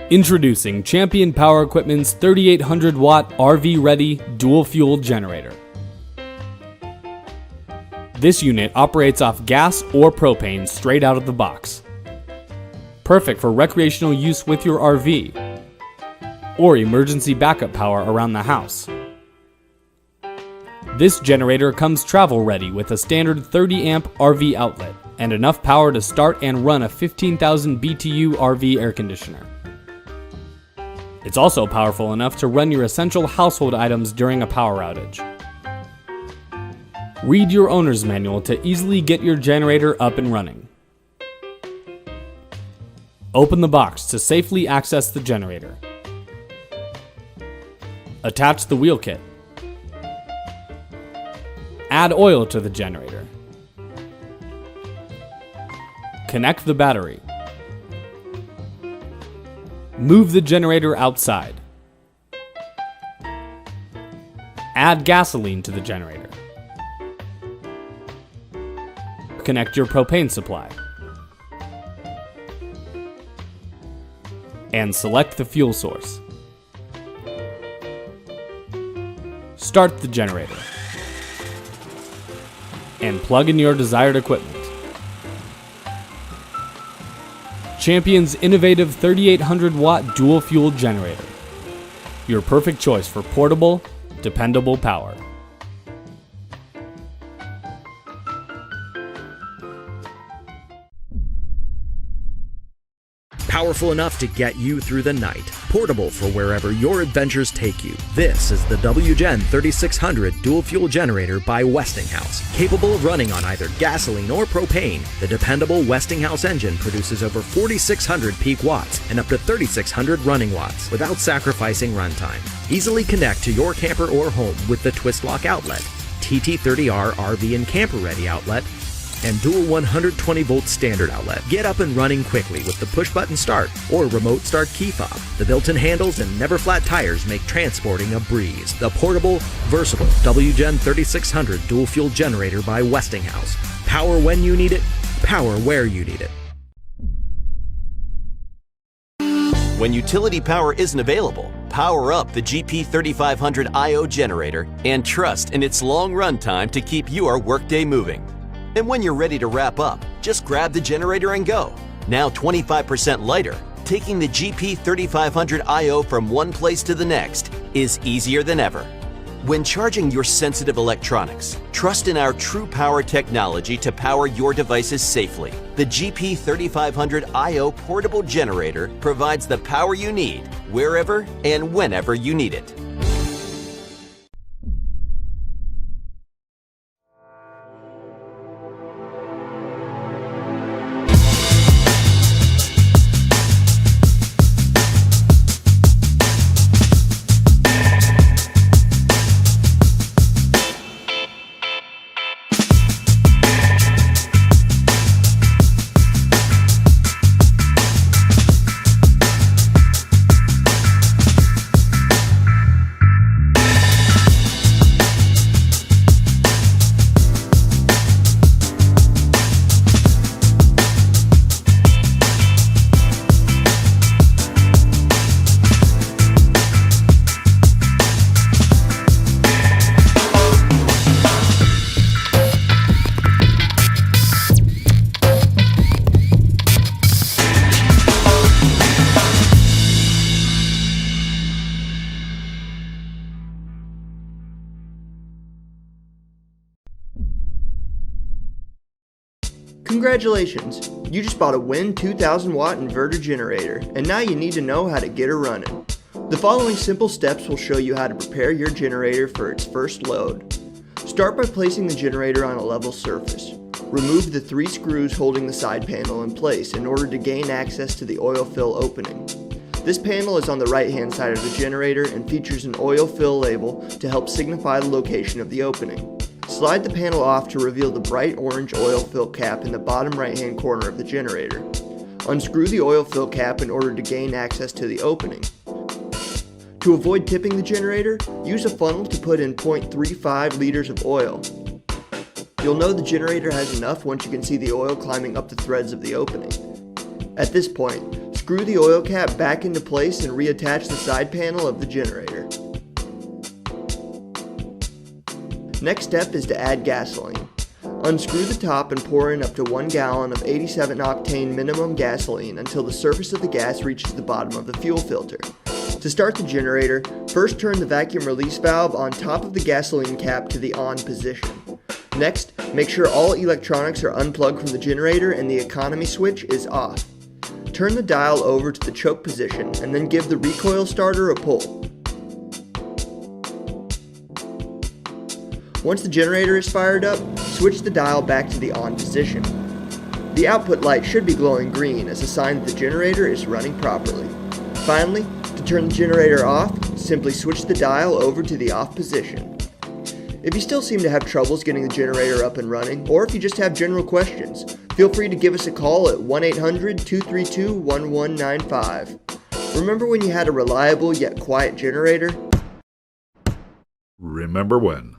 Introducing Champion Power Equipment's 3800 watt RV ready dual fuel generator. This unit operates off gas or propane straight out of the box. Perfect for recreational use with your RV or emergency backup power around the house. This generator comes travel ready with a standard 30 amp RV outlet and enough power to start and run a 15,000 BTU RV air conditioner. It's also powerful enough to run your essential household items during a power outage. Read your owner's manual to easily get your generator up and running. Open the box to safely access the generator. Attach the wheel kit. Add oil to the generator. Connect the battery. Move the generator outside. Add gasoline to the generator. Connect your propane supply. And select the fuel source. Start the generator. And plug in your desired equipment. Champion's innovative 3800 watt dual fuel generator. Your perfect choice for portable, dependable power. Powerful enough to get you through the night. Portable for wherever your adventures take you. This is the WGen 3600 dual fuel generator by Westinghouse. Capable of running on either gasoline or propane, the dependable Westinghouse engine produces over 4,600 peak watts and up to 3,600 running watts without sacrificing runtime. Easily connect to your camper or home with the twist lock outlet, TT30R RV and camper ready outlet, and dual 120 volt standard outlet. Get up and running quickly with the push button start or remote start key fob. The built-in handles and never flat tires make transporting a breeze. The portable, versatile WGen 3600 dual fuel generator by Westinghouse. Power when you need it, power where you need it. When utility power isn't available, power up the GP3500 IO generator and trust in its long run time to keep your workday moving. And when you're ready to wrap up, just grab the generator and go. Now 25% lighter, taking the GP3500 IO from one place to the next is easier than ever. When charging your sensitive electronics, trust in our True Power technology to power your devices safely. The GP3500 IO portable generator provides the power you need wherever and whenever you need it. Congratulations! You just bought a Win 2000 watt inverter generator, and now you need to know how to get her running. The following simple steps will show you how to prepare your generator for its first load. Start by placing the generator on a level surface. Remove the 3 screws holding the side panel in place in order to gain access to the oil fill opening. This panel is on the right hand side of the generator and features an oil fill label to help signify the location of the opening. Slide the panel off to reveal the bright orange oil fill cap in the bottom right hand corner of the generator. Unscrew the oil fill cap in order to gain access to the opening. To avoid tipping the generator, use a funnel to put in 0.35 liters of oil. You'll know the generator has enough once you can see the oil climbing up the threads of the opening. At this point, Screw the oil cap back into place and reattach the side panel of the generator. Next step is to add gasoline. Unscrew the top and pour in up to 1 gallon of 87 octane minimum gasoline until the surface of the gas reaches the bottom of the fuel filter. To start the generator, first turn the vacuum release valve on top of the gasoline cap to the on position. Next, make sure all electronics are unplugged from the generator and the economy switch is off. Turn the dial over to the choke position and then give the recoil starter a pull. Once the generator is fired up, switch the dial back to the on position. The output light should be glowing green as a sign that the generator is running properly. Finally, to turn the generator off, simply switch the dial over to the off position. If you still seem to have troubles getting the generator up and running, or if you just have general questions, feel free to give us a call at 1-800-232-1195. Remember when you had a reliable yet quiet generator? Remember when?